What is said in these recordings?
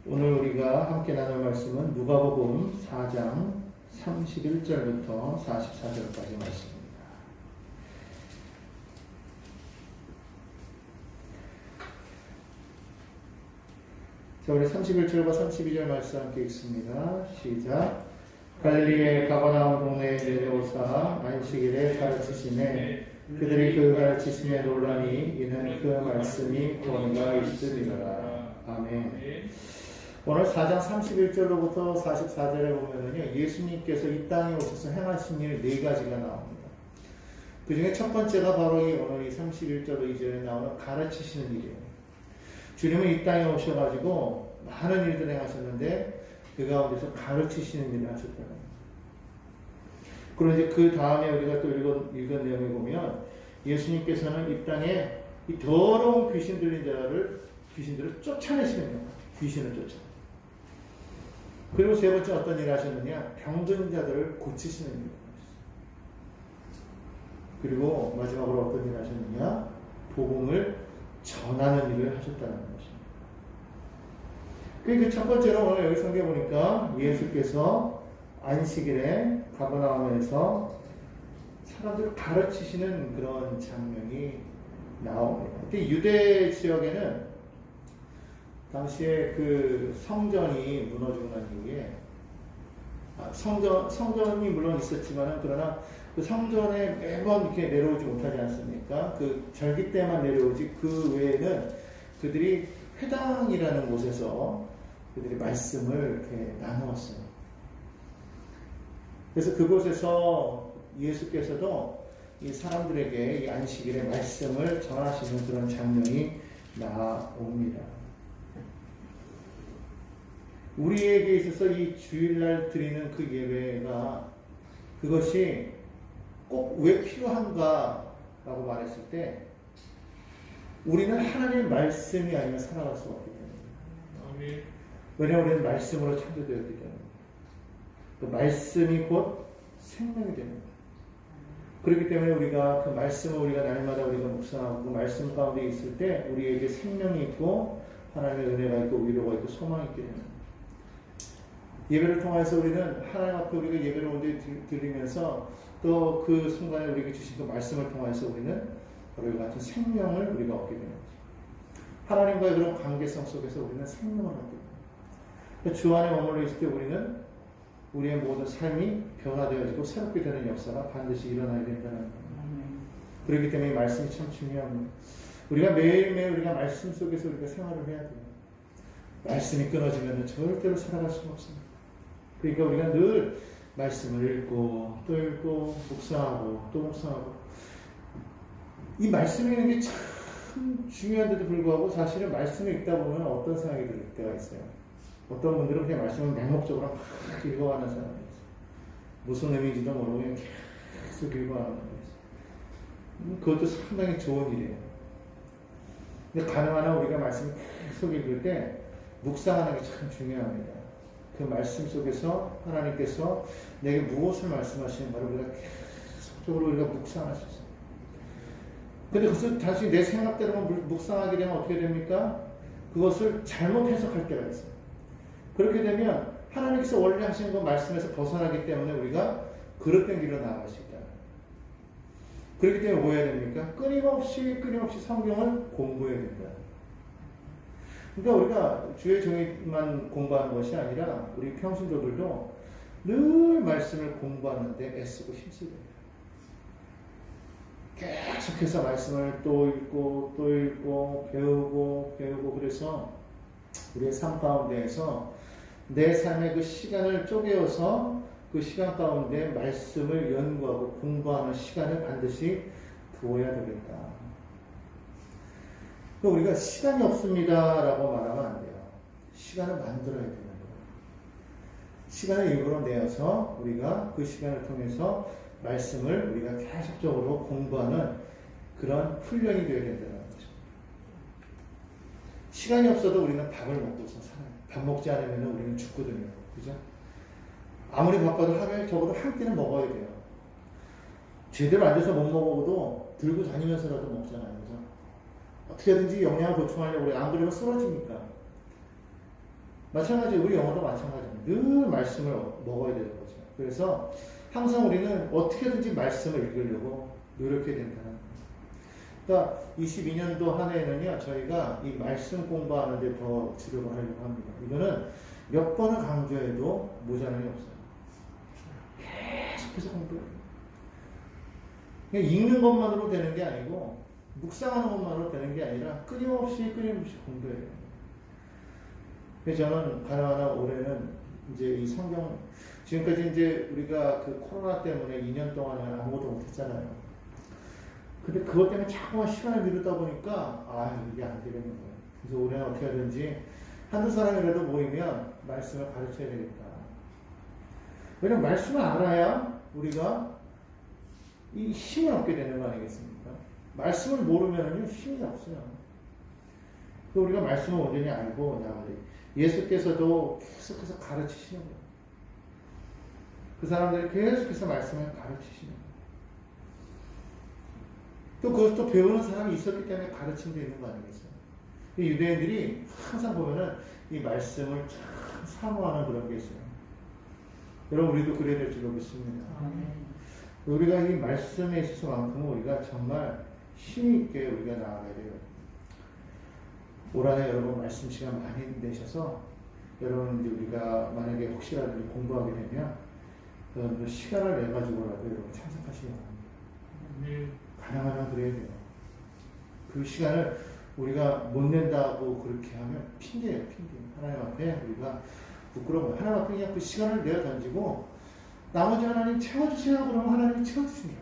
오늘 우리가 함께 나눌 말씀은 누가복음 4장 31절부터 44절까지 말씀입니다. 자, 우리 31절과 32절 말씀 함께 읽습니다. 시작. 갈릴리의 가버나움 동네에 내려오사 안식일에 가르치시매 그들이 그 가르치심에 놀라니 이는 그 말씀이 권위가 있으리라. 아멘. 오늘 4장 31절로부터 44절에 보면은요, 예수님께서 이 땅에 오셔서 행하신 일 4가지가 나옵니다. 그 중에 첫 번째가 바로 오늘 이 31절로 2절에 나오는 가르치시는 일이에요. 주님은 이 땅에 오셔가지고 많은 일들을 행하셨는데 그 가운데서 가르치시는 일을 하셨다는 거예요. 그리고 이제 그 다음에 우리가 또 읽은 내용에 보면 예수님께서는 이 땅에 이 더러운 귀신 들린 귀신들을 쫓아내시는 거예요. 귀신을 쫓아. 그리고 세 번째 어떤 일을 하셨느냐? 병든 자들을 고치시는 일을 하셨어요. 그리고 마지막으로 어떤 일을 하셨느냐? 복음을 전하는 일을 하셨다는 것입니다. 그 첫 번째로 오늘 여기 성경에 보니까 예수께서 안식일에 가버나움에서 사람들을 가르치시는 그런 장면이 나옵니다. 근데 유대 지역에는 당시에 그 성전이 무너지고 난 이후에 성전이 물론 있었지만 그러나 그 성전에 매번 이렇게 내려오지 못하지 않습니까? 그 절기 때만 내려오지 그 외에는 그들이 회당이라는 곳에서 그들이 말씀을 이렇게 나누었어요. 그래서 그곳에서 예수께서도 이 사람들에게 이 안식일에 말씀을 전하시는 그런 장면이 나옵니다. 우리에게 있어서 이 주일날 드리는 그 예배가 그것이 꼭 왜 필요한가 라고 말했을 때 우리는 하나님의 말씀이 아니면 살아갈 수가 없기 때문입니다. 왜냐하면 우리는 말씀으로 창조되었기 때문입니다. 그 말씀이 곧 생명이 됩니다. 그렇기 때문에 우리가 그 말씀을 우리가 날마다 우리가 묵상하고 그 말씀 가운데 있을 때 우리에게 생명이 있고 하나님의 은혜가 있고 위로가 있고 소망이 있게 됩니다. 예배를 통해서 우리는 하나님 앞에 우리가 예배를 온전히 드리면서 또 그 순간에 우리에게 주신 그 말씀을 통해서 우리는 바로 이 같은 생명을 우리가 얻게 되는 거죠. 하나님과의 그런 관계성 속에서 우리는 생명을 얻게 됩니다. 주 안에 머물러 있을 때 우리는 우리의 모든 삶이 변화되어지고 새롭게 되는 역사가 반드시 일어나야 된다는 겁니다. 그렇기 때문에 이 말씀이 참 중요합니다. 우리가 매일매일 우리가 말씀 속에서 우리가 생활을 해야 돼요. 말씀이 끊어지면 절대로 살아갈 수가 없습니다. 그러니까 우리가 늘 말씀을 읽고 또 읽고 묵상하고 또 묵상하고 이 말씀이 있는 게 참 중요한데도 불구하고 사실은 말씀을 읽다 보면 어떤 생각이 들 때가 있어요. 어떤 분들은 그냥 말씀을 맹목적으로 막 읽어가는 사람이 있어요. 무슨 의미인지도 모르고 그냥 계속 읽어가는 사람이 있어요. 그것도 상당히 좋은 일이에요. 근데 가능한 한 우리가 말씀을 계속 읽을 때 묵상하는 게 참 중요합니다. 그 말씀 속에서 하나님께서 내게 무엇을 말씀하시는가를 우리가 계속적으로 우리가 묵상할 수 있어요. 근데 그것을 다시 내 생각대로만 묵상하게 되면 어떻게 됩니까? 그것을 잘못 해석할 때가 있어요. 그렇게 되면 하나님께서 원래 하시는 그 말씀에서 벗어나기 때문에 우리가 그릇된 길로 나아갈 수 있다. 그렇기 때문에 뭐 해야 됩니까? 끊임없이 성경을 공부해야 된다. 그러니까 우리가 주의 종이만 공부하는 것이 아니라 우리 평신도들도 늘 말씀을 공부하는데 애쓰고 힘쓰게 됩니다. 계속해서 말씀을 또 읽고 또 읽고 배우고 그래서 우리의 삶 가운데에서 내 삶의 그 시간을 쪼개어서 그 시간 가운데 말씀을 연구하고 공부하는 시간을 반드시 두어야 되겠다. 우리가 시간이 없습니다 라고 말하면 안 돼요. 시간을 만들어야 되는 거예요. 시간을 일부러 내어서 우리가 그 시간을 통해서 말씀을 우리가 계속적으로 공부하는 그런 훈련이 되어야 된다는 거죠. 시간이 없어도 우리는 밥을 먹고서 살아요. 밥 먹지 않으면 우리는 죽거든요. 그죠? 아무리 바빠도 하루에 적어도 한 끼는 먹어야 돼요. 제대로 앉아서 못 먹어도 들고 다니면서라도 먹잖아요. 그죠? 어떻게든지 영양을 보충하려고 그래요. 안 그러면 쓰러지니까. 마찬가지 우리 영어도 마찬가지입니다. 늘 말씀을 먹어야 되는 거죠. 그래서 항상 우리는 어떻게든지 말씀을 읽으려고 노력해야 된다는 거예요. 그러니까 22년도 한 해에는요, 저희가 이 말씀 공부하는 데 더 주력을 하려고 합니다. 이거는 몇 번을 강조해도 모자람이 없어요. 계속해서 공부해요. 그냥 읽는 것만으로 되는 게 아니고 묵상하는 것만으로 되는 게 아니라 끊임없이 공부해요. 그래서 저는 가나하나 올해는 이제 이 성경, 지금까지 이제 우리가 그 코로나 때문에 2년 동안은 아무것도 못했잖아요. 근데 그것 때문에 자꾸만 시간을 미루다 보니까 이게 안 되겠는 거예요. 그래서 올해는 어떻게 하든지 한두 사람이라도 모이면 말씀을 가르쳐야 되겠다. 왜냐면 말씀을 알아야 우리가 이 힘을 얻게 되는 거 아니겠습니까? 말씀을 모르면은 힘이 없어요. 우리가 말씀을 온전히 알고 나가야 돼요. 예수께서도 계속해서 가르치시는 거예요. 그 사람들이 계속해서 말씀을 가르치시는 거예요. 또 그것을 또 배우는 사람이 있었기 때문에 가르침도 있는 거 아니겠어요? 유대인들이 항상 보면은 이 말씀을 참 사모하는 그런 게 있어요. 여러분, 우리도 그래야 될 줄 믿습니다. 우리가 이 말씀에 있어서만큼은 우리가 정말 힘있게 우리가 나아가야 돼요. 올 한해 여러분 말씀 시간 많이 내셔서 여러분 이제 우리가 만약에 혹시라도 공부하게 되면 여러분들 시간을 내가지고라도 여러분 참석하시기 바랍니다. 가능한 한 그래야 돼요. 그 시간을 우리가 못 낸다고 그렇게 하면 핑계예요, 핑계. 하나님 앞에 우리가 부끄러운 거예요. 하나님 앞에 그냥 그 시간을 내어 던지고 나머지 하나님 채워주세요. 그러면 하나님이 채워주신다.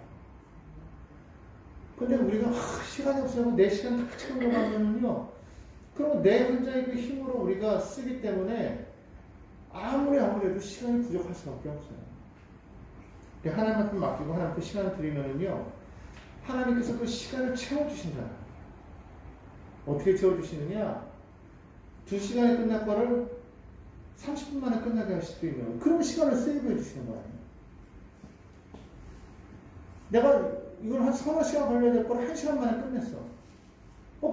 근데 우리가 시간이 없어서 내 시간 다 채우려고 하면은요, 그럼 내 혼자의 그 힘으로 우리가 쓰기 때문에 아무리 해도 시간이 부족할 수밖에 없어요. 하나님한테 맡기고 하나님께 시간을 드리면은요, 하나님께서 그 시간을 채워주신다. 어떻게 채워주시느냐? 2시간에 끝날 거를 30분 만에 끝나게 할 수도 있는 거예요. 그럼 시간을 세이브해 주시는 거 아니에요? 내가 이걸 한 서너 시간 걸려야 될 거를 1시간 만에 끝냈어.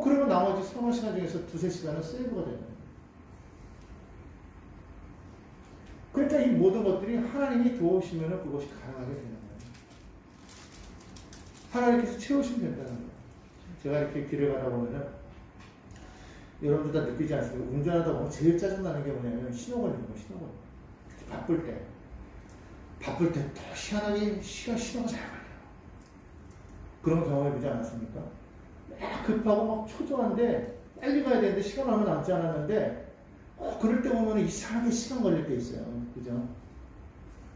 그러면 나머지 서너 시간 중에서 2~3시간은 세이브가 되는 거예요. 그러니까 이 모든 것들이 하나님이 도우시면 그것이 가능하게 되는 거예요. 하나님께서 채우시면 된다는 거예요. 제가 이렇게 길을 가다 보면은 여러분들 다 느끼지 않습니까? 운전하다 보면 제일 짜증나는 게 뭐냐면 신호 걸리는 거예요. 신호 걸리는 거예요. 특히 바쁠 때 더 희한하게 신호가 잘 걸려요. 그런 경험해 보지 않았습니까? 막 급하고 막 초조한데 빨리 가야 되는데 시간 얼마 남지 않았는데 그럴 때 보면 이상하게 시간 걸릴 때 있어요. 그죠?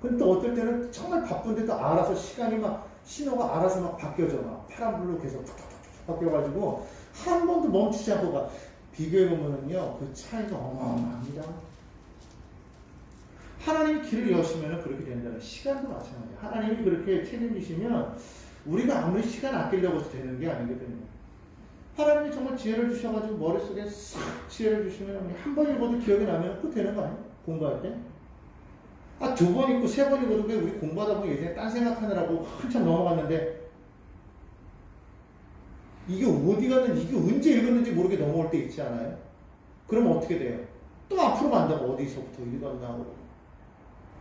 근데 또 어떨 때는 정말 바쁜데도 알아서 시간이 막 신호가 알아서 막 바뀌어져. 막 파란불로 계속 툭툭툭 바뀌어가지고 한 번도 멈추지 않고 가. 비교해보면요, 그 차이가 어마어마합니다. 하나님이 길을 여시면 그렇게 된다는 시간도 마찬가지예요. 하나님이 그렇게 책임지시면 우리가 아무리 시간 아끼려고 해서 되는 게 아니거든요. 하나님이 정말 지혜를 주셔가지고 머릿속에 싹 지혜를 주시면 한 번 읽어도 기억이 나면 또 되는 거 아니에요? 공부할 때? 2번 읽고 3번 읽어도 왜 우리 공부하다 보면 예전에 딴 생각하느라고 한참 넘어갔는데 이게 어디 갔는지, 이게 언제 읽었는지 모르게 넘어올 때 있지 않아요? 그러면 어떻게 돼요? 또 앞으로 간다고 어디서부터 읽었나 고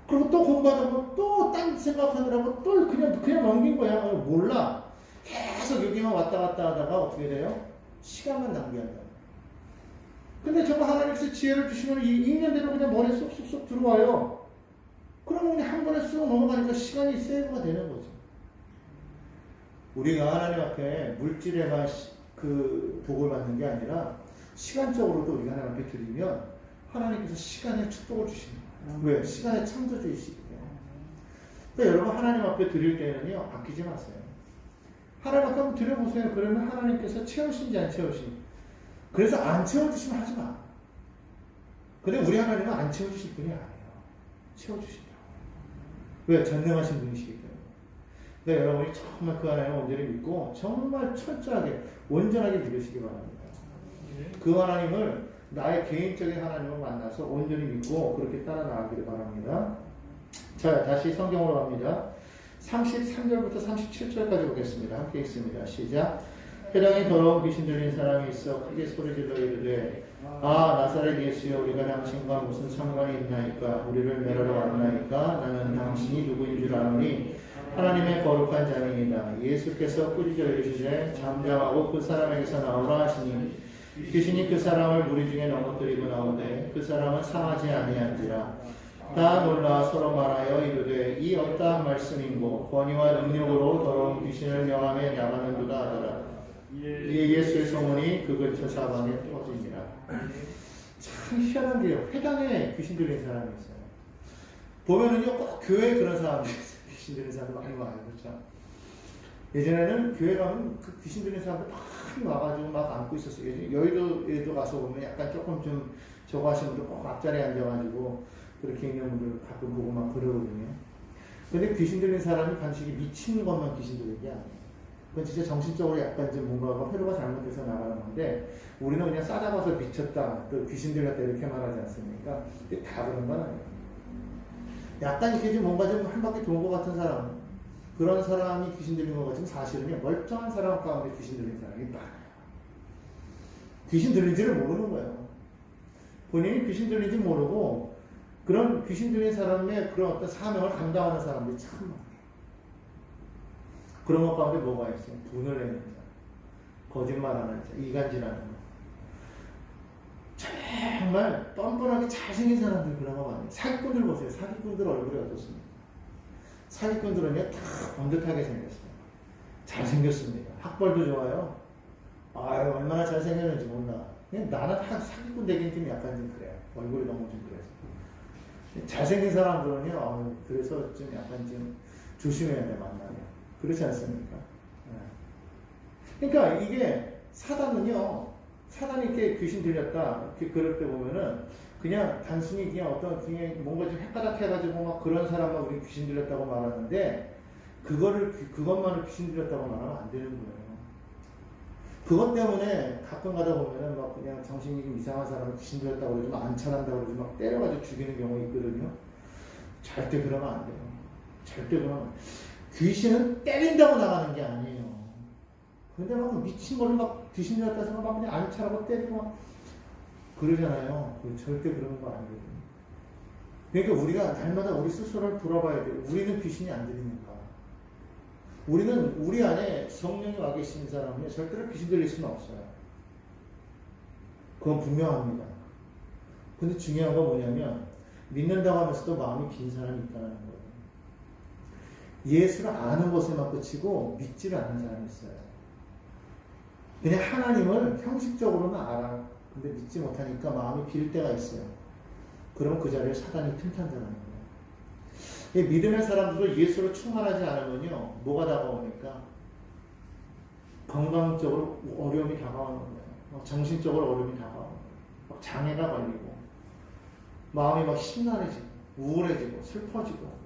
그리고 또 공부하다 보면 또 딴 생각하느라고 또 그냥 넘긴 거야. 몰라. 계속 여기만 왔다 갔다 하다가 어떻게 돼요? 시간만 낭비한다. 근데 정말 하나님께서 지혜를 주시면 읽는 대로 그냥 머리에 쏙쏙쏙 들어와요. 그러면 그냥 한 번에 쑥 넘어가니까 시간이 세이브가 되는 거죠. 우리가 하나님 앞에 물질에만 그 복을 받는 게 아니라 시간적으로도 우리가 하나님 앞에 드리면 하나님께서 시간에 축복을 주십니다. 왜? 시간의 창조주이시기 때문에. 그러니까 여러분 하나님 앞에 드릴 때는요, 아끼지 마세요. 하나님 앞에 한번 드려보세요. 그러면 하나님께서 채우신지 안 채우신지. 그래서 안 채워주시면 하지 마. 근데 우리 하나님은 안 채워주실 분이 아니에요. 채워주신다고. 왜? 전능하신 분이시기 때문에. 그러니까 여러분이 정말 그 하나님을 온전히 믿고 정말 철저하게 온전하게 믿으시기 바랍니다. 그 하나님을 나의 개인적인 하나님을 만나서 온전히 믿고 그렇게 따라 나가기를 바랍니다. 자, 다시 성경으로 갑니다. 33절부터 37절까지 보겠습니다. 함께 읽습니다. 시작. 회당에 더러운 귀신 들린 사람이 있어 크게 소리질러 이르되 아 나사렛 예수여 우리가 당신과 무슨 상관이 있나이까 우리를 멸하러 왔나이까 나는 당신이 누구인 줄 아노니 하나님의 거룩한 자니이다. 예수께서 꾸짖어 이르시되 잠잠하고 그 사람에게서 나오라 하시니 귀신이 그 사람을 무리 중에 넘어뜨리고 나오되 그 사람은 상하지 아니한지라. 다 놀라 서로 말하여 이르되 이 어떠한 말씀인고 권위와 능력으로 더러운 귀신을 명하며 나가는도다 하더라. 이에 예수의 소문이 그 근처 사방에 퍼지니라. 참 희한한 게요. 회당에 귀신 들린 사람이 있어요. 보면은요 꼭 교회에 그런 사람들이 있어요. 귀신 들린 사람들 많이 와요. 그렇죠? 예전에는 교회 가면 그 귀신 들린 사람들 많이 와가지고 막 안고 있었어요. 여의도에도 가서 보면 약간 조금 좀 저거 하시는 분들 꼭 앞자리에 앉아가지고 그렇게 있는 분들 가끔 보고 막 그러거든요. 근데 귀신 들린 사람이 반드시 미친 것만 귀신 들린 게 아니에요. 그건 진짜 정신적으로 약간 좀 뭔가 회로가 잘못돼서 나가는 건데 우리는 그냥 싸잡아서 미쳤다, 또 귀신 들렸다 이렇게 말하지 않습니까? 근데 다 그런 건 아니에요. 약간 이렇게 좀 뭔가 좀 한 바퀴 도는 것 같은 사람, 그런 사람이 귀신 들린 것 같지만 사실은요 멀쩡한 사람 가운데 귀신 들린 사람이 많아요. 귀신 들린지를 모르는 거예요. 본인이 귀신 들린지 모르고 그런 귀신 들린 사람의 그런 어떤 사명을 감당하는 사람들이 참 많아요. 그런 것 가운데 뭐가 있어요? 돈을 내는 자, 거짓말하는 자, 이간질하는 거. 정말 뻔뻔하게 잘생긴 사람들 그런 거 많아요. 사기꾼들 보세요. 사기꾼들 얼굴이 어떻습니까? 사기꾼들은요 다 번듯하게 생겼어요. 잘생겼습니다. 학벌도 좋아요. 아유 얼마나 잘생겼는지 몰라. 그냥 나는 사기꾼 되긴 좀 약간 좀 그래요. 얼굴이 너무 좀 그래서. 잘생긴 사람들은요 그래서 좀 약간 좀 조심해야 돼 만나면. 그렇지 않습니까? 그러니까 이게 사단은요, 사단이 이렇게 귀신 들렸다, 이렇게 그럴 때 보면은 그냥 단순히 그냥 어떤 그냥 뭔가 좀 헷가닥 해가지고 막 그런 사람만 우리 귀신 들렸다고 말하는데 그것만을 귀신 들렸다고 말하면 안 되는 거예요. 그것 때문에 가끔 가다 보면은 막 그냥 정신이 좀 이상한 사람을 귀신 들렸다고 그러지 막 안차한다고 그러지 막 때려가지고 죽이는 경우 있거든요. 절대 그러면 안 돼요. 절대 그러면 안 돼요. 귀신은 때린다고 나가는 게 아니에요. 근데 막 미친 거를 막 귀신 들었다 해서 막 그냥 안차라고 때리고 막 그러잖아요. 절대 그런 거 아니거든요. 그러니까 우리가 날마다 우리 스스로를 돌아봐야 돼요. 우리는 귀신이 안 들리는가? 우리는 우리 안에 성령이 와 계신 사람은 절대로 귀신 들릴 수는 없어요. 그건 분명합니다. 근데 중요한 건 뭐냐면 믿는다고 하면서도 마음이 빈 사람이 있다는 거예요. 예수를 아는 것에만 그치고 믿지를 않는 사람이 있어요. 그냥 하나님을 형식적으로는 알아. 근데 믿지 못하니까 마음이 빌 때가 있어요. 그럼 그 자리에 사단이 틈탄다는 거예요. 믿음의 사람들도 예수로 충만하지 않으면요, 뭐가 다가오니까? 건강적으로 어려움이 다가오는 거예요. 정신적으로 어려움이 다가오는 거예요. 막 장애가 걸리고, 마음이 막 심란해지고, 우울해지고, 슬퍼지고.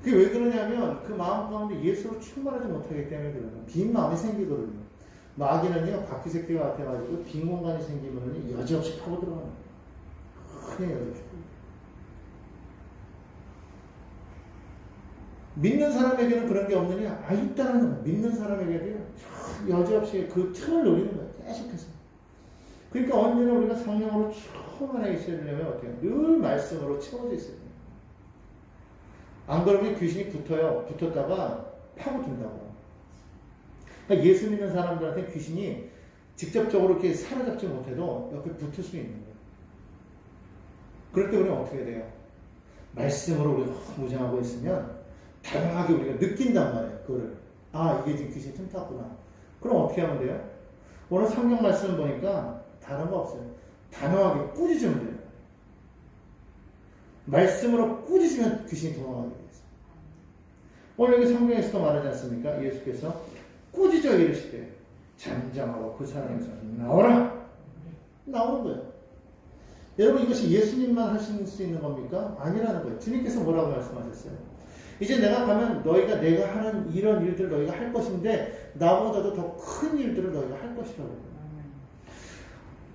그게 왜 그러냐면 그 마음 가운데 예수로 충만하지 못하기 때문에 그래요. 빈 마음이 생기거든요. 마귀는요 바퀴 새끼가 같아가지고 빈 공간이 생기면 여지없이 파고 들어가는 거예요. 그냥 여지없이. 믿는 사람에게는 그런 게 없느냐? 있다는 거예요. 믿는 사람에게도 여지없이 그 틈을 노리는 거예요. 계속해서. 그러니까 언제나 우리가 성령으로 충만하게 있어야 되려면 어때요? 늘 말씀으로 채워져 있어야 돼요. 안 그러면 귀신이 붙어요. 붙었다가 파고든다고. 그러니까 예수 믿는 사람들한테 귀신이 직접적으로 이렇게 사로잡지 못해도 옆에 붙을 수 있는 거예요. 그럴 때 우리는 어떻게 돼요? 말씀으로 우리가 무장하고 있으면 다양하게 우리가 느낀단 말이에요. 그거를. 이게 지금 귀신이 틈탔구나. 그럼 어떻게 하면 돼요? 오늘 성경 말씀을 보니까 다른 거 없어요. 단호하게 꾸짖으면 돼요. 말씀으로 꾸짖으면 귀신이 도망가게 돼요. 오늘 여기 성경에서도 말하지 않습니까? 예수께서 꾸짖어 이르시되 잠잠하고 그 사람에서 나오라! 나오는 거예요. 여러분 이것이 예수님만 하실 수 있는 겁니까? 아니라는 거예요. 주님께서 뭐라고 말씀하셨어요? 이제 내가 가면 내가 하는 이런 일들을 너희가 할 것인데 나보다도 더 큰 일들을 너희가 할 것이라고.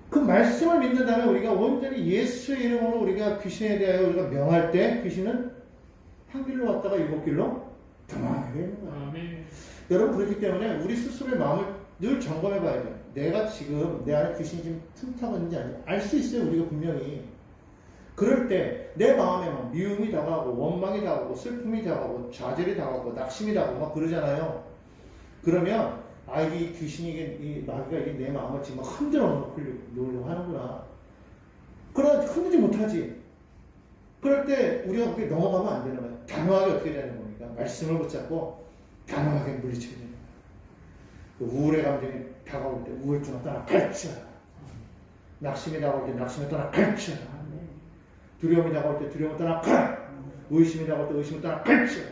그 말씀을 믿는다면 우리가 온전히 예수의 이름으로 우리가 귀신에 대하여 우리가 명할 때 귀신은 한 길로 왔다가 7길로 도망하게 되는 거예요. 여러분 그렇기 때문에 우리 스스로의 마음을 늘 점검해 봐야 돼요. 내가 지금 내 안에 귀신이 지금 틈타고 있는지 아닌지 알 수 있어요. 우리가 분명히. 그럴 때 내 마음에 막 미움이 다가오고 원망이 다가오고 슬픔이 다가오고 좌절이 다가오고 낙심이 다가오고 막 그러잖아요. 그러면 이 귀신이 이 마귀가 이게 내 마음을 지금 흔들어 놓으려고 하는구나. 그러나 흔들지 못하지. 그럴 때 우리가 그렇게 넘어가면 안 되는 거예요. 단호하게 어떻게 되는 겁니까? 말씀을 붙잡고 단호하게 물리쳐야 되는 거예요. 우울의 감정이 다가올 때 우울증을 떠나 갈치어라. 낙심이 다가올 때 낙심을 떠나 갈치어라. 두려움이 다가올 때 두려움을 떠나 가라. 의심이 다가올 때 의심을 떠나 갈치어라.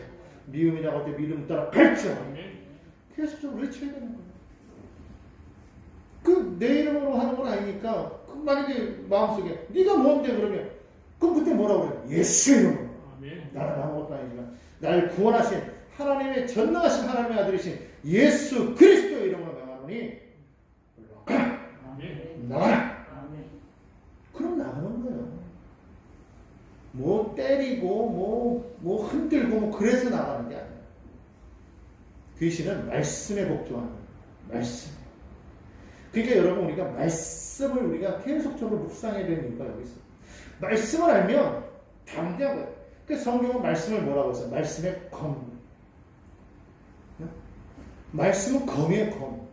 미움이 다가올 때 미움을 떠나 갈치어라. 계속적으로 외쳐야 되는 거예요. 그 내 이름으로 하는 건 아니니까 만약에 마음속에 네가 뭔데 그러면 그럼 그때 뭐라고 그래요? 예수 이름으로. 나는 아무것도 아니지만 나를 구원하신 하나님의 전능하신 하나님의 아들이신 예수 그리스도 이름으로 명하노니 올라가라. 나가라. 그럼 나가는 거예요. 뭐 때리고 뭐 흔들고 뭐 그래서 나가는 게 아니에요. 귀신은 말씀에 복종하는 거예요. 말씀. 그러니까 여러분 우리가 말씀을 우리가 계속적으로 묵상해야 되는 이유가 여기 있어요. 말씀을 알면 담대한 거예요. 그러니까 성경은 말씀을 뭐라고 했어요? 말씀의 검. 말씀은 검이에요, 검.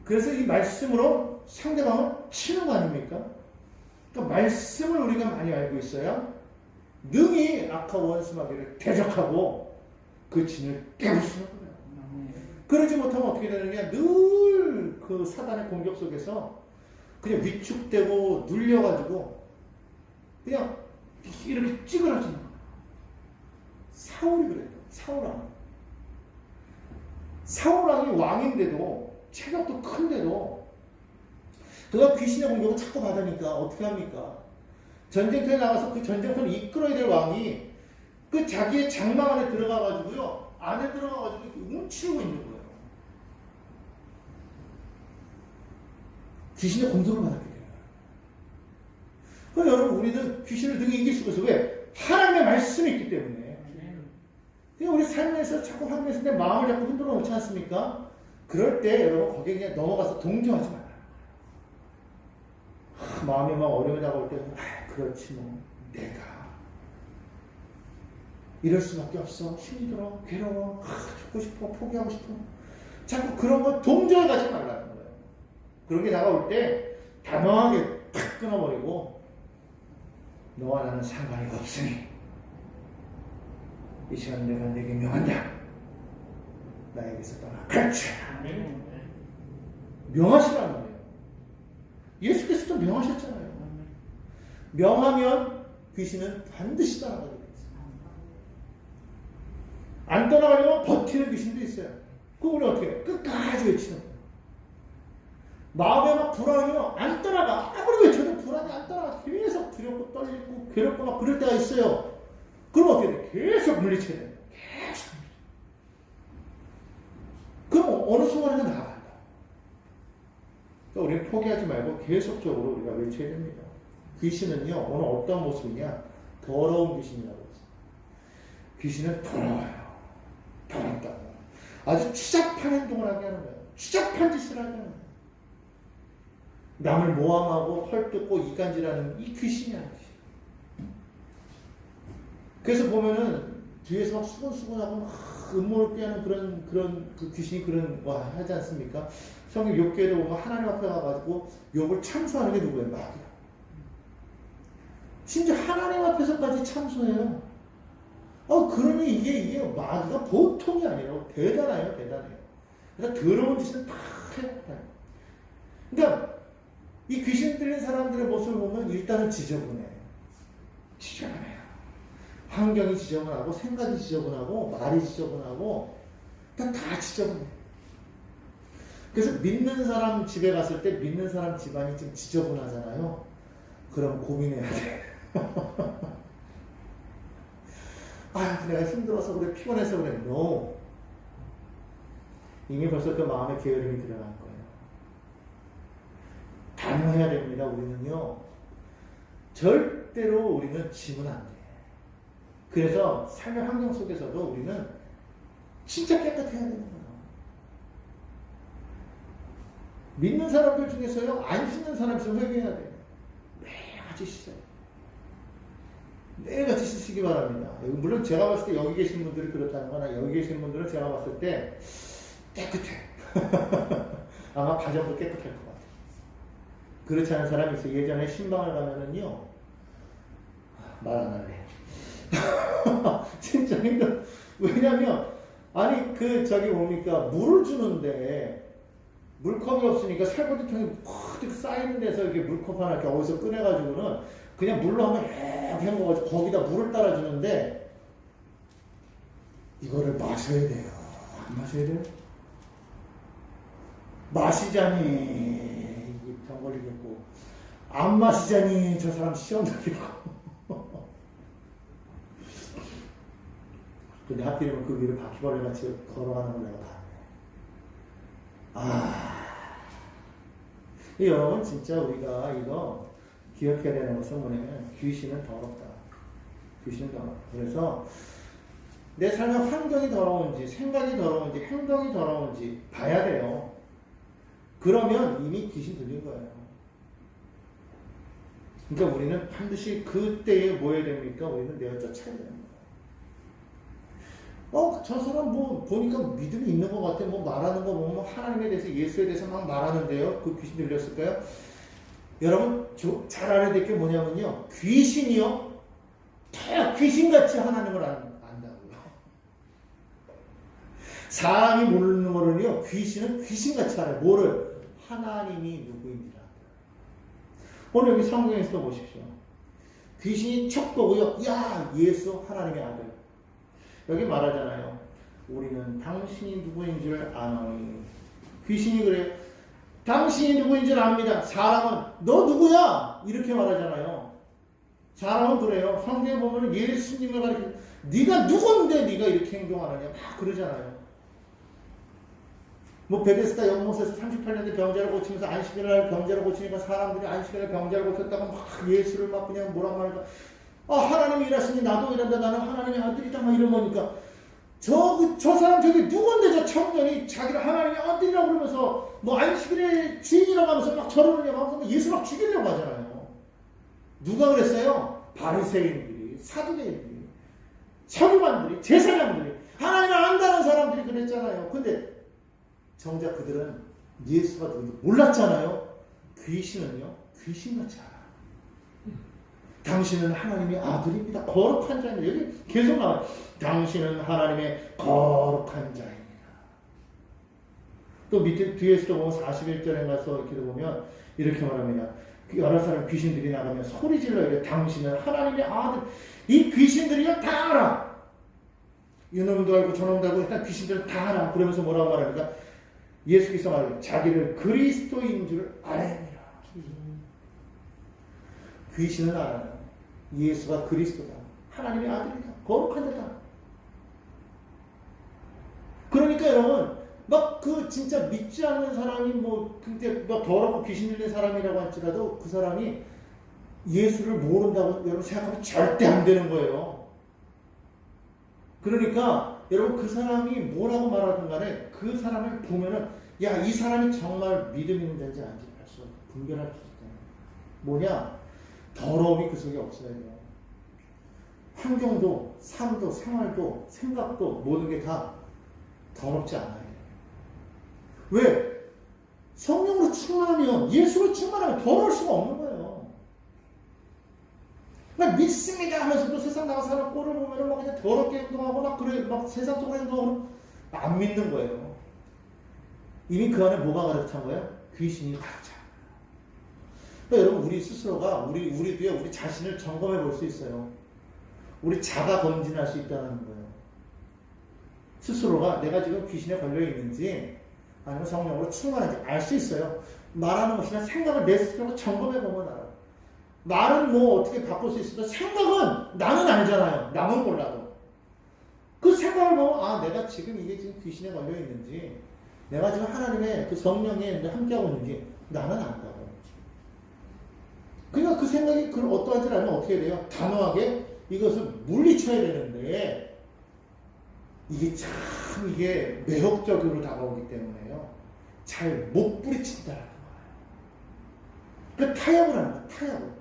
그래서 이 말씀으로 상대방을 치는 거 아닙니까? 그러니까 말씀을 우리가 많이 알고 있어야 능히 악한 원수 마귀를 대적하고 그 진을 깨울 수 있는 거예요. 그러지 못하면 어떻게 되느냐? 늘 그 사단의 공격 속에서 그냥 위축되고 눌려가지고 그냥 이렇게 찌그러지는 거예요. 사울이 그래요. 사울왕이 왕인데도 체격도 큰데도 그가 귀신의 공격을 자꾸 받으니까 어떻게 합니까? 전쟁터에 나가서 그 전쟁터를 이끌어야 될 왕이 그 자기의 장막 안에 들어가가지고요. 안에 들어가가지고 움츠리고 있는 거예요. 귀신의 공격을 받았기 때문에. 그러니까 여러분 우리는 귀신을 등에 이길 수가 있어요. 왜? 하나님의 말씀이 있기 때문에. 그냥 우리 삶에서 자꾸 하면서 내 마음을 자꾸 흔들어 놓지 않습니까? 그럴 때 여러분 거기에 그냥 넘어가서 동조하지 말아요. 마음이 막 어려움이 다가올 때는 그렇지 뭐 내가 이럴 수밖에 없어. 힘이 들어. 괴로워. 죽고 싶어. 포기하고 싶어. 자꾸 그런 거 동조해 가지 말라는 거예요. 그런 게 다가올 때 단호하게 탁 끊어버리고 너와 나는 상관이 없으니 이 시간 내가 내게 명한다. 나에게서 떠나 갈치라. 명하시라는 거예요. 예수께서도 명하셨잖아요. 명하면 귀신은 반드시 떠나가게 돼 있어요. 안 떠나가려면 버티는 귀신도 있어요. 그럼 우리 어떻게 해요? 끝까지 외치는 거예요. 마음에 막 불안이요. 안 떠나가. 아무리 외쳐도 불안이 안 떠나가. 계속 두렵고 떨리고 괴롭고 막 그럴 때가 있어요. 그럼 어떻게 돼? 계속 물리쳐야 돼요. 계속. 그럼 어느 순간에는 나아간다. 그러니까 우리는 포기하지 말고 계속적으로 우리가 외쳐야 됩니다. 귀신은요, 오늘 어떤 모습이냐? 더러운 귀신이라고 했어요. 귀신은 더러워요. 더럽다고. 아주 추잡한 행동을 하게 하는 거예요. 추잡한 짓을 하게 하는 거예요. 남을 모함하고 헐뜯고 이간질하는 이 귀신이 아니지. 그래서 보면은 뒤에서 막 수근수근하고 막 음모를 꾀하는 그런 그 귀신이 그런 거 하지 않습니까? 성경 욥기에도 보면 하나님 앞에 가가지고 욥을 참소하는 게 누구예요? 마귀야. 심지어 하나님 앞에서까지 참소해요. 그러니 이게 마귀가 보통이 아니라고. 대단해요. 그러니까 더러운 짓은 다 해요. 그러니까 이 귀신 들린 사람들의 모습을 보면 일단은 지저분해요. 환경이 지저분하고 생각이 지저분하고 말이 지저분하고 다 지저분해. 그래서 믿는 사람 집에 갔을 때 믿는 사람 집안이 좀 지저분하잖아요. 그럼 고민해야 돼. 내가 힘들어서 그래, 피곤해서 그래. No. 이미 벌써 그 마음에 게으름이 들어간 거예요. 단호해야 됩니다. 우리는요. 절대로 우리는 지면 안 돼. 그래서 삶의 환경 속에서도 우리는 진짜 깨끗해야 되는 거예요. 믿는 사람들 중에서요, 안 씻는 사람 있으면 회개해야 돼요. 매일같이 씻어요. 매일같이 씻으시기 바랍니다. 물론 제가 봤을 때 여기 계신 분들이 그렇다는 거나 여기 계신 분들은 제가 봤을 때 깨끗해. 아마 가정도 깨끗할 것 같아요. 그렇지 않은 사람이 있어요. 예전에 신방을 가면은요, 말 안 할래. 진짜 힘들어. 왜냐면, 아니, 저기 뭡니까, 물을 주는데, 물컵이 없으니까 설거지통이 푹 쌓이는 데서 이렇게 물컵 하나 이렇게 어디서 꺼내가지고는 그냥 물로 한번 헹궈가지고 거기다 물을 따라주는데, 이거를 마셔야 돼요. 안 마셔야 돼요? 마시자니, 이게 병 걸리겠고, 안 마시자니, 저 사람 시험 들겠고. 근데 하필이면 그 위를 바퀴벌레 같이 걸어가는 걸 내가 봤네. 여러분, 진짜 우리가 이거 기억해야 되는 것은 뭐냐면, 귀신은 더럽다. 귀신은 더럽다. 그래서, 내 삶의 환경이 더러운지, 생각이 더러운지, 행동이 더러운지 봐야 돼요. 그러면 이미 귀신 들린 거예요. 그러니까 우리는 반드시 그때에 뭐 해야 됩니까? 우리는 내가 쫓아야 되는 거예요. 저 사람 뭐 보니까 믿음이 있는 것 같아. 뭐 말하는 거 보면 하나님에 대해서, 예수에 대해서 막 말하는데요. 그 귀신 들렸을까요? 여러분 잘 알아야 될 게 뭐냐면요, 귀신이요, 다 귀신같이 하나님을 안다고요. 사람이 모르는 거는요, 귀신은 귀신같이 알아요. 뭐를? 하나님이 누구인지를 알아요. 오늘 여기 성경에서 보십시오. 귀신이 척 보고요, 야, 예수 하나님의 아들. 여기 말하잖아요. 우리는 당신이 누구인 줄 아나니. 귀신이 그래요. 당신이 누구인 줄 압니다. 사람은 너 누구야? 이렇게 말하잖아요. 사람은 그래요. 성경에 보면 예수님을 가리켜, 네가 누군데 네가 이렇게 행동하느냐 막 그러잖아요. 뭐 베데스다 연못에서 38년째 병자를 고치면서 안식일날 병자를 고치니까 사람들이 안식일날 병자를 고쳤다고 막 예수를 막 그냥 뭐라 말할까, 하나님이 일하시니 나도 일한다, 나는 하나님의 아들이다 막 이런 거니까, 저 사람 저기 누군데 저 청년이 자기를 하나님의 아들이라고 그러면서 뭐 안식일의 주인이라고 하면서 막 저러느냐고 하면서 예수 막 죽이려고 하잖아요. 누가 그랬어요? 바리새인들이, 사두개인들이, 서기관들이, 제사장들이, 하나님을 안다는 사람들이 그랬잖아요. 근데 정작 그들은 예수가 누군지 몰랐잖아요. 귀신은요, 귀신같이 알아. 당신은 하나님의 아들입니다. 거룩한 자입니다. 여기 계속 나와요. 당신은 하나님의 거룩한 자입니다. 또 밑에 뒤에서도 보면 41절에 가서 이렇게 보면 이렇게 말합니다. 여러 사람 귀신들이 나가면 소리 질러 이래. 당신은 하나님의 아들. 이 귀신들이요 다 알아. 이놈도 알고 저놈도 알고 일단 귀신들은 다 알아. 그러면서 뭐라고 말합니까? 예수께서 말해요. 자기를 그리스도인 줄 아랍니다. 귀신은 알아요. 예수가 그리스도다. 하나님의 아들이다. 거룩한 자다. 그러니까 여러분, 막 진짜 믿지 않는 사람이 근데 막 더럽고 귀신 들린 사람이라고 할지라도 그 사람이 예수를 모른다고 여러분 생각하면 절대 안 되는 거예요. 그러니까 여러분 그 사람이 뭐라고 말하든 간에 그 사람을 보면은, 야, 이 사람이 정말 믿음 있는 자인지 아닌지 벌써 분별할 수 있어요. 뭐냐? 더러움이 그 속에 없어야 돼요. 환경도, 삶도, 생활도, 생각도 모든 게 다 더럽지 않아요. 왜? 성령으로 충만하면, 예수로 충만하면 더러울 수가 없는 거예요. 막 믿습니다 하면서도 세상 나가 사람 꼴을 보면 막 그냥 더럽게 행동하고 막 그래, 막 세상적으로 행동하고 안 믿는 거예요. 이미 그 안에 뭐가 가득 찬 거예요? 귀신이 가득 찬 거예요. 그러니까 여러분, 우리 스스로가, 우리도요, 우리 자신을 점검해 볼 수 있어요. 우리 자가 검진할 수 있다는 거예요. 스스로가 내가 지금 귀신에 걸려 있는지 아니면 성령으로 충만한지 알 수 있어요. 말하는 것이나 생각을 내 스스로 점검해 보면 알아요. 말은 뭐 어떻게 바꿀 수 있어도 생각은 나는 알잖아요. 남은 몰라도. 그 생각을 보면, 내가 지금 이게 지금 귀신에 걸려 있는지, 내가 지금 하나님의 그 성령에 함께하고 있는지 나는 안다고. 그러니까 그 생각이 어떠한지 알면 어떻게 돼요? 단호하게 이것을 물리쳐야 되는데, 이게 매혹적으로 다가오기 때문에요. 잘 못 부딪힌다. 그 타협을 하는 거야. 타협을.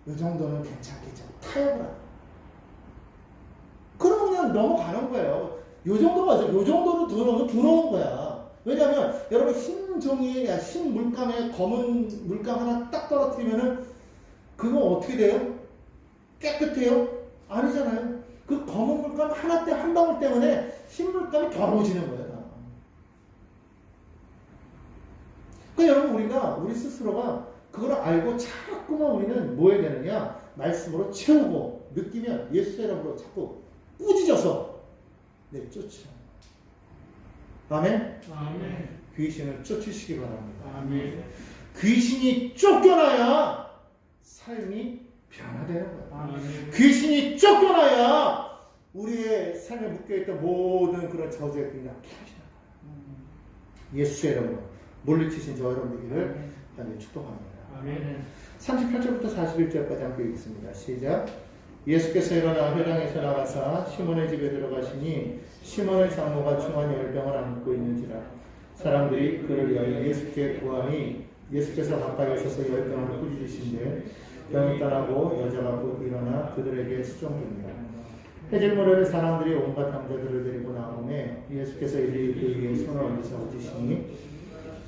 이 정도는 괜찮겠죠. 타협을 하는 거야. 그러면 그냥 넘어가는 거예요. 요 정도 맞아. 요 정도로 들어오면 들어온 거야. 왜냐면 여러분 흰 종이에 흰 물감에 검은 물감 하나 딱 떨어뜨리면은 그거 어떻게 돼요? 깨끗해요? 아니잖아요. 그 검은 물감 하나 때 한 방울 때문에 흰 물감이 더러워지는 거예요. 그러니까 여러분 우리가 우리 스스로가 그걸 알고 자꾸만 우리는 뭐 해야 되느냐? 말씀으로 채우고 느끼면 예수 이름으로 자꾸 꾸짖어서 내쫓으라. 아멘? 아멘. 귀신을 쫓으시기 바랍니다. 아멘. 귀신이 쫓겨나야 삶이 변화되는 거예요. 아멘. 귀신이 쫓겨나야 우리의 삶에 묶여있던 모든 그런 저주의 끈이 깨어지는 거예요. 예수의 이름으로 물리치신 저 여러분들을 하나님 축복합니다. 아멘. 38절부터 41절까지 함께 읽겠습니다. 시작. 예수께서 일어나 회당에서 나가사 시몬의 집에 들어가시니 시몬의 장모가 중한 열병을 안고 있는지라 사람들이 그를 위하여 예수께 구하니 예수께서 가까이 오셔서 열병을 꾸짖으신데 병이 떠나고 여자가 곧 일어나 그들에게 수종됩니다. 해질 무렵에 사람들이 온갖 남자들을 데리고 나오매 예수께서 이들이 그 위에 손을 얹으사 얹으시니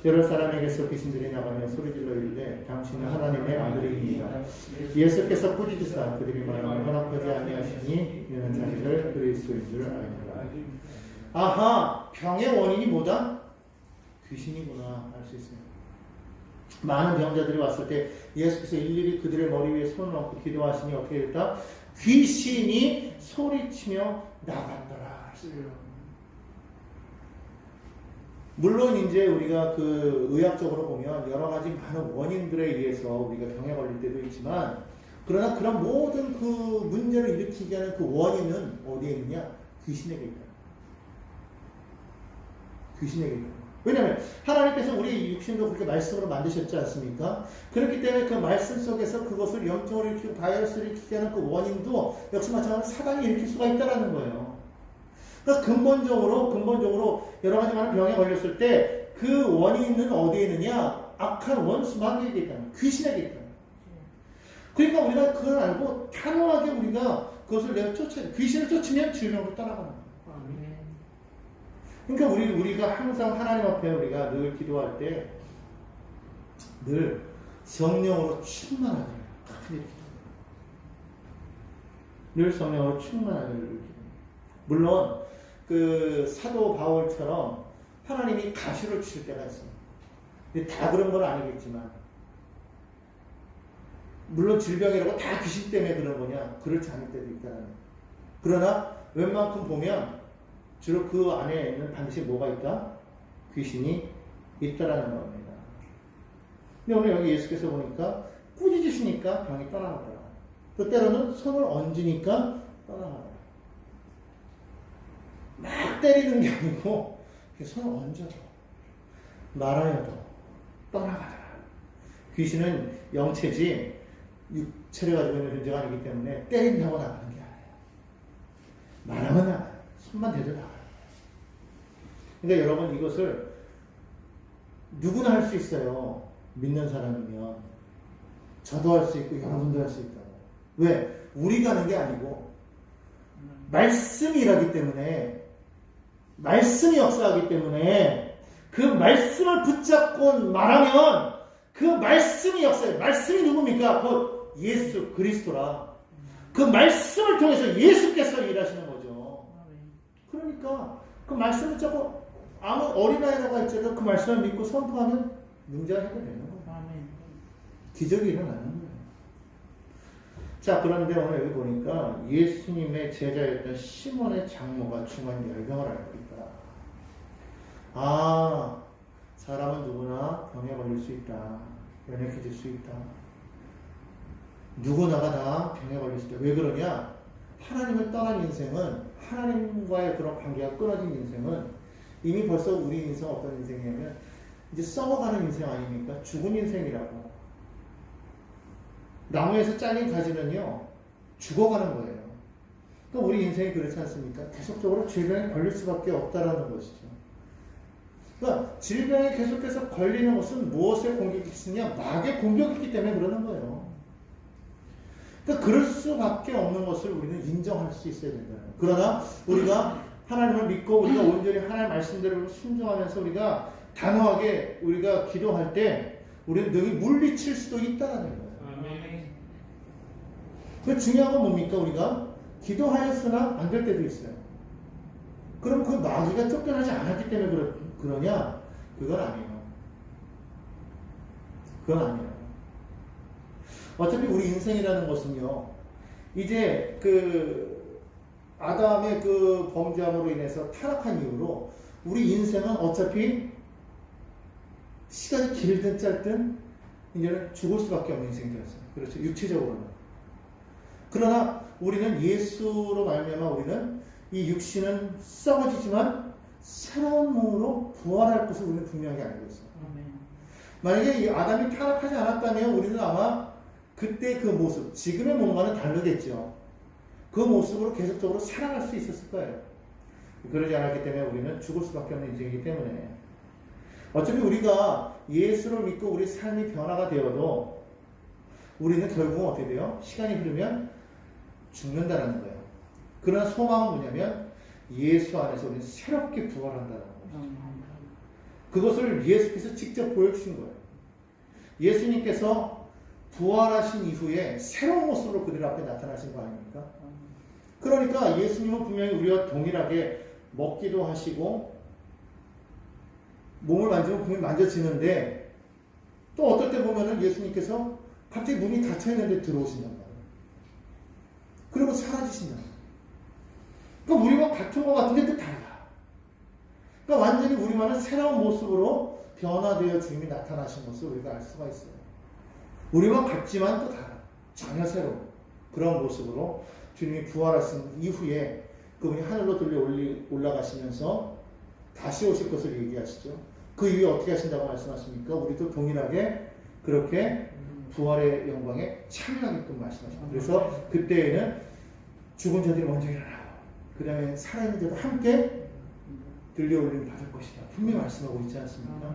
여러 사람에게서 귀신들이 나가며 소리질러 이르되 당신은 하나님의 아들이니이다. 예수께서 꾸짖으사 그들이 마음을 허락하지 아니하시니 이는 자기를 그리스도인 줄 알니라. 아하, 병의 원인이 뭐다? 귀신이구나 알 수 있습니다. 많은 병자들이 왔을 때 예수께서 일일이 그들의 머리 위에 손을 얹고 기도하시니 어떻게 됐다? 귀신이 소리치며 나간더라. 물론 이제 우리가 그 의학적으로 보면 여러 가지 많은 원인들에 의해서 우리가 병에 걸릴 때도 있지만 그러나 그런 모든 그 문제를 일으키게 하는 그 원인은 어디에 있느냐? 귀신에게 있다. 귀신에게 있다. 왜냐하면 하나님께서 우리 육신도 그렇게 말씀으로 만드셨지 않습니까? 그렇기 때문에 그 말씀 속에서 그것을 영적으로 일으키고 바이러스를 일으키게 하는 그 원인도 역시 마찬가지로 사단이 일으킬 수가 있다는 거예요. 그러니까 근본적으로 여러 가지 많은 병에 걸렸을 때 그 원인은 어디에 있느냐? 악한 원수 마귀에게 있다는, 귀신에게 있다는. 그러니까 우리가 그걸 알고 단호하게 우리가 그것을 내가 귀신을 쫓으면 질병으로 떠나가는 거예요. 그러니까 우리가 항상 하나님 앞에 우리가 늘 기도할 때 늘 성령으로 충만하게 늘 성령으로 충만하게 물론 그 사도 바울처럼 하나님이 가시를 주실 때가 있습니다. 근데 다 그런 건 아니겠지만 물론 질병이라고 다 귀신 때문에 그런 거냐? 그렇지 않을 때도 있다는 거예요. 그러나 웬만큼 보면 주로 그 안에는 반드시 뭐가 있다? 귀신이 있다라는 겁니다. 근데 오늘 여기 예수께서 보니까 꾸짖으시니까 병이 떠나가더라. 또 때로는 손을 얹으니까 떠나가더라. 막 때리는 게 아니고 손을 얹어도 말하여도 떠나가더라. 귀신은 영체지 육체를 가지고 있는 존재가 아니기 때문에 때린다고 나가는 게 아니에요. 말하면 나가요. 손만 대도 나가요. 그러니까 여러분 이것을 누구나 할 수 있어요. 믿는 사람이면. 저도 할 수 있고 여러분도 할 수 있다고. 왜? 우리가 하는 게 아니고 말씀이 일하기 때문에 말씀이 역사하기 때문에 그 말씀을 붙잡고 말하면 그 말씀이 역사해요. 말씀이 누굽니까? 곧 예수 그리스도라. 그 말씀을 통해서 예수께서 일하시는 거죠. 그러니까 그 말씀을 붙잡고 아무 어린아이라고 할지라도 그 말씀을 믿고 선포하면 문제가 해결되는 거예요. 기적이 일어나는 거예요. 자, 그런데 오늘 여기 보니까 예수님의 제자였던 시몬의 장모가 중한 열병을 앓고 있다. 아, 사람은 누구나 병에 걸릴 수 있다. 연약해질 수 있다. 누구나가 다 병에 걸릴 수 있다. 왜 그러냐? 하나님을 떠난 인생은, 하나님과의 그런 관계가 끊어진 인생은 이미 벌써 우리 인생 어떤 인생이냐면 이제 썩어가는 인생 아닙니까? 죽은 인생이라고. 나무에서 잘린 가지는요, 죽어가는 거예요. 그러니까 우리 인생이 그렇지 않습니까? 계속적으로 질병에 걸릴 수밖에 없다라는 것이죠. 그러니까 질병에 계속해서 걸리는 것은 무엇의 공격이 있느냐? 마귀의 공격이기 때문에 그러는 거예요. 그러니까 그럴 수밖에 없는 것을 우리는 인정할 수 있어야 된다. 그러나 우리가 하나님을 믿고 우리가 온전히 하나님 말씀대로 순종하면서 우리가 단호하게 우리가 기도할 때 우리는 능히 물리칠 수도 있다는 거예요. 그 중요한 건 뭡니까? 우리가 기도하였으나 안 될 때도 있어요. 그럼 그 마귀가 쫓겨나지 않았기 때문에 그러냐? 그건 아니에요. 그건 아니에요. 어차피 우리 인생이라는 것은요, 이제 그 아담의 그 범죄함으로 인해서 타락한 이후로 우리 인생은 어차피 시간이 길든 짧든 이제는 죽을 수밖에 없는 인생이 되었어요. 그렇죠. 육체적으로는. 그러나 우리는 예수로 말미암아 우리는 이 육신은 썩어지지만 새로운 몸으로 부활할 것을 우리는 분명히 알고 있어요. 만약에 이 아담이 타락하지 않았다면 우리는 아마 그때 그 모습, 지금의 몸과는 다르겠죠. 그 모습으로 계속적으로 살아갈 수 있었을 거예요. 그러지 않았기 때문에 우리는 죽을 수밖에 없는 인생이기 때문에 어차피 우리가 예수를 믿고 우리 삶이 변화가 되어도 우리는 결국은 어떻게 돼요? 시간이 흐르면 죽는다는 거예요. 그러나 소망은 뭐냐면 예수 안에서 우리는 새롭게 부활한다는 거죠. 그것을 예수께서 직접 보여주신 거예요. 예수님께서 부활하신 이후에 새로운 모습으로 그들 앞에 나타나신 거 아닙니까? 그러니까 예수님은 분명히 우리와 동일하게 먹기도 하시고 몸을 만지면 분명히 만져지는데 또 어떨 때 보면은 예수님께서 갑자기 문이 닫혀있는데 들어오신단 말이에요. 그리고 사라지신단 말이에요. 그러니까 우리와 같은 것 같은데 또 달라. 그러니까 완전히 우리만은 새로운 모습으로 변화되어 주님이 나타나신 것을 우리가 알 수가 있어요. 우리와 같지만 또 달라. 전혀 새로운 그런 모습으로 주님이 부활하신 이후에 그분이 하늘로 올라가시면서 다시 오실 것을 얘기하시죠. 그 이후에 어떻게 하신다고 말씀하십니까? 우리도 동일하게 그렇게 부활의 영광에 참여하게끔 말씀하십니다. 그래서 그때에는 죽은 자들이 먼저 일어나고 그 다음에 살아있는 자도 함께 들려올림 받을 것이다. 분명히 말씀하고 있지 않습니까?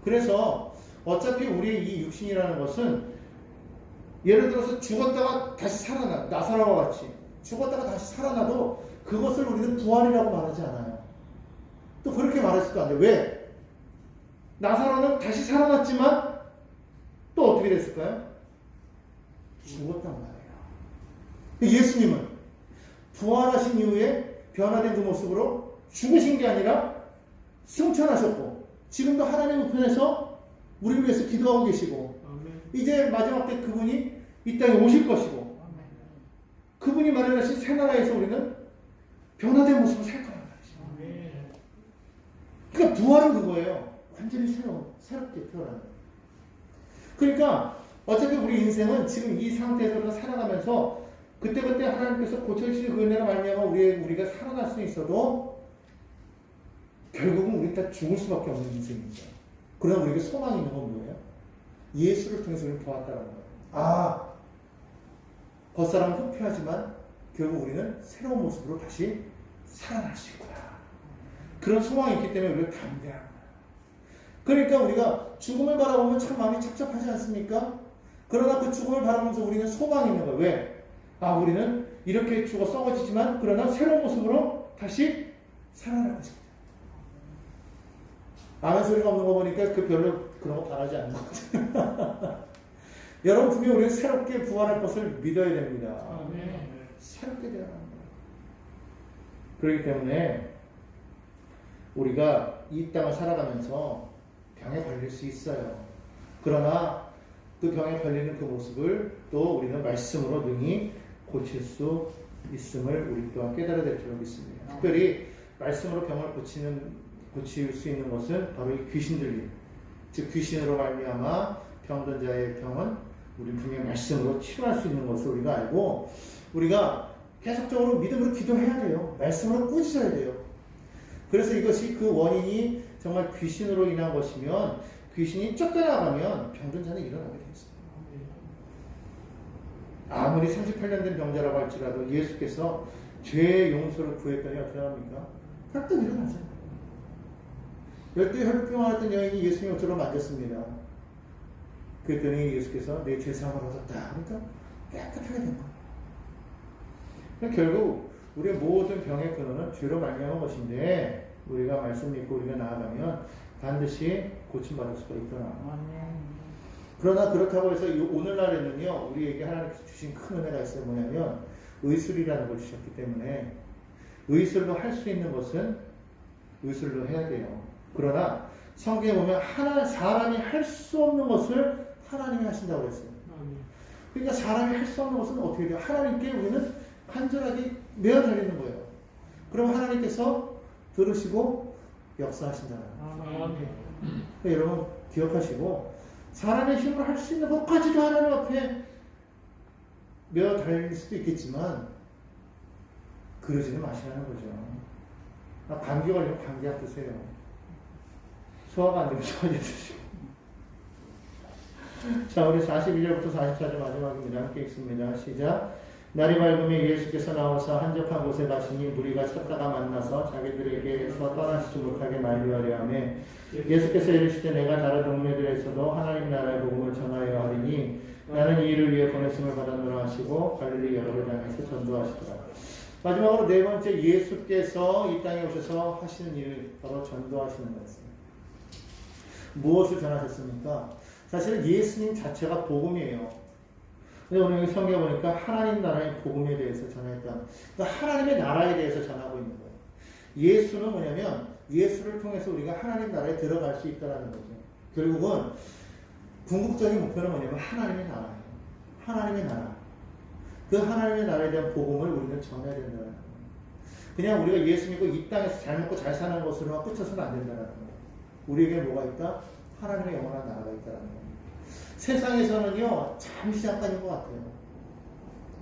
그래서 어차피 우리의 이 육신이라는 것은 예를 들어서 죽었다가 다시 살아나, 나사로와 같이 죽었다가 다시 살아나도 그것을 우리는 부활이라고 말하지 않아요. 또 그렇게 말할 수도 안 돼요. 왜? 나사로는 다시 살아났지만 또 어떻게 됐을까요? 죽었단 말이에요. 예수님은 부활하신 이후에 변화된 그 모습으로 죽으신 게 아니라 승천하셨고 지금도 하나님 우편에서 우리를 위해서 기도하고 계시고 이제 마지막 때 그분이 이 땅에 오실 것이고 그분이 마련하신 새 나라에서 우리는 변화된 모습을 살 거란 말이죠. 그러니까 부활은 그거예요. 완전히 새롭게 태어나는. 그러니까 어차피 우리 인생은 지금 이 상태에서 살아가면서 그때그때 하나님께서 고쳐주시는 그 은혜로 말미암아 우리가 살아날 수 있어도 결국은 우리 다 죽을 수밖에 없는 인생입니다. 그러나 우리에게 소망이 있는 건 뭐예요? 예수를 통해서 우리는 보았다는 거예요. 아, 겉사람은 흡폐하지만 결국 우리는 새로운 모습으로 다시 살아날 수 있구나. 그런 소망이 있기 때문에 우리가 담대한 거예요. 그러니까 우리가 죽음을 바라보면 참 마음이 착잡하지 않습니까? 그러나 그 죽음을 바라보면서 우리는 소망이 있는 거예요. 왜? 아, 우리는 이렇게 죽어 썩어지지만 그러나 새로운 모습으로 다시 살아날 것입니다. 아멘 소리가 없는 거 보니까 그 별로 그런 거 바라지 않는 것 같아요. 여러분 분명히 우리는 새롭게 부활할 것을 믿어야 됩니다. 새롭게 되어야 합니다. 그렇기 때문에 우리가 이 땅을 살아가면서 병에 걸릴 수 있어요. 그러나 그 병에 걸리는 그 모습을 또 우리는 말씀으로 능히 고칠 수 있음을 우리 또한 깨달아야 될 필요가 있습니다. 특별히 말씀으로 병을 고칠 수 있는 것은 바로 이 귀신 들림, 즉 귀신으로 말미암아 병든 자의 병은 우리 분명히 말씀으로 치료할 수 있는 것을 우리가 알고 우리가 계속적으로 믿음으로 기도해야 돼요. 말씀으로 꾸짖어야 돼요. 그래서 이것이 그 원인이 정말 귀신으로 인한 것이면 귀신이 쫓겨나가면 병든 자는 일어나게 되어 있어요. 아무리 38년 된 병자라고 할지라도 예수께서 죄의 용서를 구했더니 어떻게 합니까? 딱 일어나잖아요. 열두 혈병하던 여인이 예수님 옷으로 만졌습니다. 그랬더니 예수께서 내 죄사함을 얻었다. 그러니까 깨끗하게 된 거예요. 그러니까 결국 우리의 모든 병의 근원은 죄로 말미암은 것인데 우리가 말씀 믿고 우리가 나아가면 반드시 고침받을 수가 있더라. 그러나 그렇다고 해서 오늘날에는요 우리에게 하나님께서 주신 큰 은혜가 있어요. 뭐냐면 의술이라는 걸 주셨기 때문에 의술로 할 수 있는 것은 의술로 해야 돼요. 그러나 성경에 보면 사람이 할 수 없는 것을 하나님이 하신다고 했어요. 그러니까 사람이 할 수 없는 것은 어떻게 돼요? 하나님께 우리는 간절하게 매어 달리는 거예요. 그럼 하나님께서 들으시고 역사하신다는 거예요. 그러니까 여러분 기억하시고 사람의 힘으로 할 수 있는 것까지도 하나님 앞에 매어 달릴 수도 있겠지만 그러지는 마시라는 거죠. 감기 걸리면 감기약 드세요. 소화가 안 되면 소화제 드시고. 자, 우리 41절부터 44절 마지막입니다. 함께 읽습니다. 시작. 날이 밝으면 예수께서 나와서 한적한 곳에 가시니 무리가 찾다가 만나서 자기들에게서 떠나시지 못하게 만류하려 하며 예수께서 이르시되 내가 다른 동네들에서도 하나님 나라의 복음을 전하여 하리니 나는 이 일을 위해 보내심을 받았노라 하시고 갈릴리 여러 곳에서 전도하시더라. 마지막으로 네 번째 예수께서 이 땅에 오셔서 하시는 일 바로 전도하시는 거였어요. 무엇을 전하셨습니까? 사실은 예수님 자체가 복음이에요. 근데 오늘 여기 성경에 보니까 하나님 나라의 복음에 대해서 전했다. 그러니까 하나님의 나라에 대해서 전하고 있는 거예요. 예수는 뭐냐면 예수를 통해서 우리가 하나님 나라에 들어갈 수 있다는 거죠. 결국은 궁극적인 목표는 뭐냐면 하나님의 나라예요. 하나님의 나라. 그 하나님의 나라에 대한 복음을 우리는 전해야 된다는 거예요. 그냥 우리가 예수 믿고 이 땅에서 잘 먹고 잘 사는 것으로만 끝쳐서는 안 된다는 거예요. 우리에게 뭐가 있다? 하나님의 영원한 나라가 있다는 거예요. 세상에서는요, 잠시 잠깐인 것 같아요.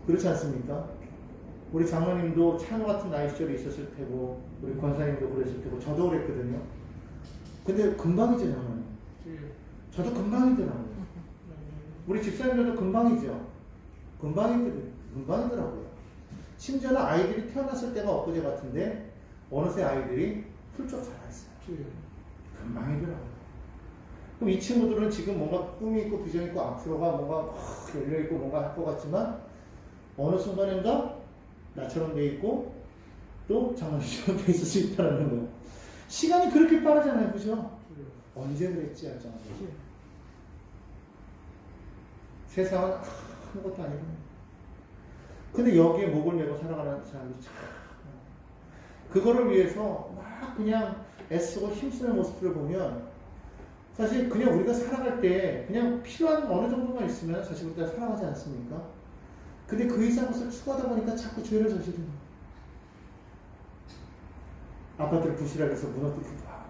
그렇지 않습니까? 우리 장로님도 찬우 같은 나이 시절이 있었을 테고, 우리 권사님도 그랬을 테고, 저도 그랬거든요. 근데 금방이죠, 장로님. 저도 금방이더라고요. 우리 집사님들도 금방이죠. 금방이더라고요. 심지어는 아이들이 태어났을 때가 엊그제 같은데, 어느새 아이들이 훌쩍 자라있어요. 금방이더라고요. 그럼 이 친구들은 지금 뭔가 꿈이 있고 비전이 있고 앞으로가 뭔가 열려있고 뭔가 할 것 같지만 어느 순간인가 나처럼 돼 있고 또 장난처럼 돼 있을 수 있다는 거예요. 시간이 그렇게 빠르잖아요. 그죠? 언제 그랬지 할 정도로. 세상은 아무것도 아니고 근데 여기에 목을 메고 살아가는 사람들이 참 그거를 위해서 막 그냥 애쓰고 힘쓰는 모습들을 보면 사실 그냥 우리가 살아갈 때 그냥 필요한 어느 정도만 있으면 사실 우리가 살아가지 않습니까? 근데 그 이상 것을 추구하다 보니까 자꾸 죄를 저지르는 거예요. 아파트를 부실하게 해서 무너뜨리기도 하고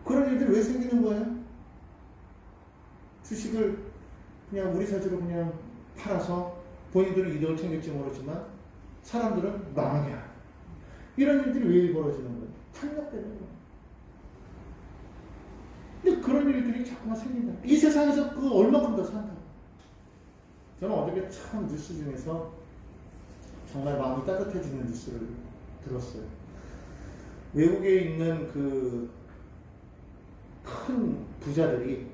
그런 일들이 왜 생기는 거예요? 주식을 그냥 우리 사주로 그냥 팔아서 본인들은 이득을 챙길지 모르지만 사람들은 망하게 하고 이런 일들이 왜 벌어지는 거예요? 탐욕되는 거예요. 근데 그런 일들이 자꾸만 생긴다. 이 세상에서 그 얼마큼 더 산다고. 저는 어저께 참 뉴스 중에서 정말 마음이 따뜻해지는 뉴스를 들었어요. 외국에 있는 그 큰 부자들이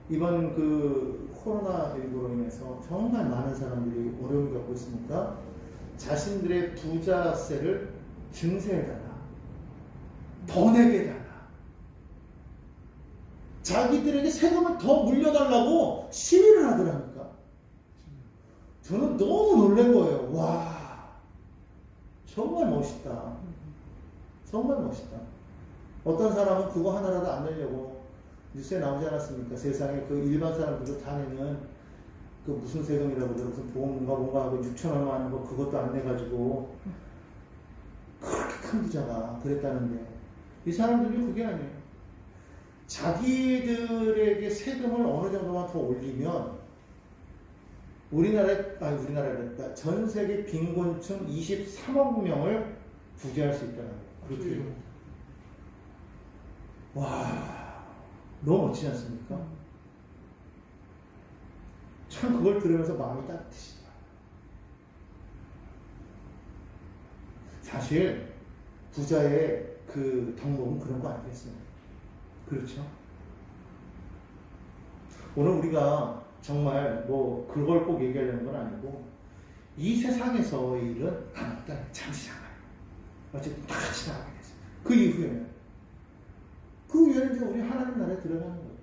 이번 그 코로나19로 인해서 정말 많은 사람들이 어려움을 겪고 있으니까 자신들의 부자세를 증세해달라. 더 내게 해달라. 자기들에게 세금을 더 물려달라고 시위를 하더라니까. 저는 너무 놀란 거예요. 와, 정말 멋있다. 정말 멋있다. 어떤 사람은 그거 하나라도 안 내려고 뉴스에 나오지 않았습니까? 세상에 그 일반 사람들도 다 내는 그 무슨 세금이라고 무슨 보험인가 뭔가 하고 6천 얼마 하는 거 그것도 안 내가지고 그렇게 큰 부자가 그랬다는데 이 사람들이 그게 아니에요. 자기들에게 세금을 어느 정도만 더 올리면 우리나라에 전 세계 빈곤층 23억 명을 부재할 수 있다는 거예요. 그렇게. 와, 너무 멋지지 않습니까? 참 그걸 들으면서 마음이 따뜻해지더라고요. 사실 부자의 그 덕목은 그런 거 아니겠어요? 그렇죠? 오늘 우리가 정말 뭐 그걸 꼭 얘기하려는 건 아니고 이 세상에서의 일은 아무것도 잠시 나가요. 어쨌든 다 같이 나가게 됐어요. 그 이후에는 이제 우리 하나님 나라에 들어가는 거예요.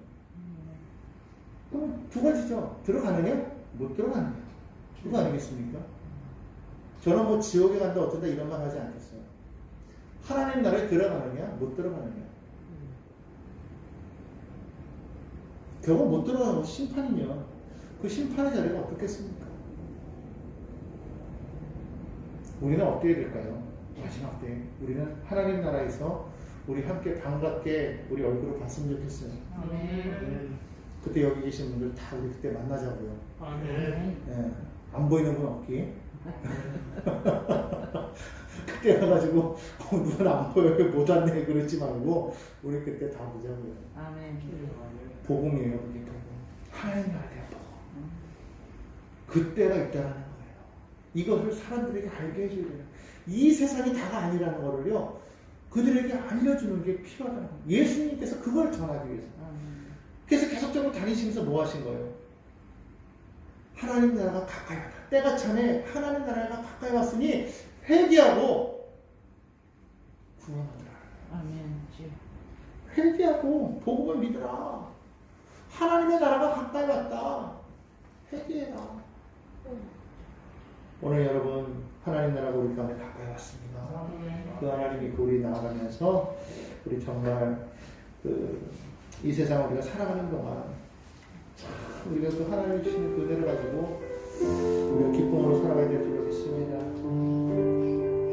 그럼 두 가지죠. 들어가느냐? 못 들어가느냐? 그거 아니겠습니까? 저는 뭐 지옥에 간다 어쩐다 이런 말 하지 않겠어요. 하나님 나라에 들어가느냐? 못 들어가느냐? 결국 못 들어가는 건 심판이면 그 심판의 자리가 어떻겠습니까? 우리는 어떻게 될까요? 마지막 때 우리는 하나님 나라에서 우리 함께 반갑게 우리 얼굴을 봤으면 좋겠어요. 아멘. 그때 여기 계신 분들 다 우리 그때 만나자고요. 아멘. 예, 안 보이는 분 없기. 그때 가가지고 누군 안 보여요 못 왔네 그러지 말고 우리 그때 다 보자고요. 아멘. 복음이에요. 그게 복음. 하나님 나라의 복음. 그때가 있다라는 거예요. 이것을 사람들에게 알게 해줘야 돼요. 이 세상이 다가 아니라는 거를요 그들에게 알려주는 게 필요하다는 거예요. 예수님께서 그걸 전하기 위해서. 그래서 계속적으로 다니시면서 뭐 하신 거예요? 하나님 나라가 가까이 왔다. 때가 차네 하나님 나라가 가까이 왔으니 회개하고 구원하더라. 아멘. 회개하고 복음을 믿으라. 하나님의 나라가 가까이 왔다. 회개해라. 오늘 여러분 하나님 나라가 우리 가운데 가까이 왔습니다. 그 하나님이 우리 나아가면서 우리 정말 이 세상을 우리가 살아가는 동안 우리가 그 하나님이 주시는 그 은혜를 가지고 우리가 기쁨으로 살아가야 될 줄 믿습니다.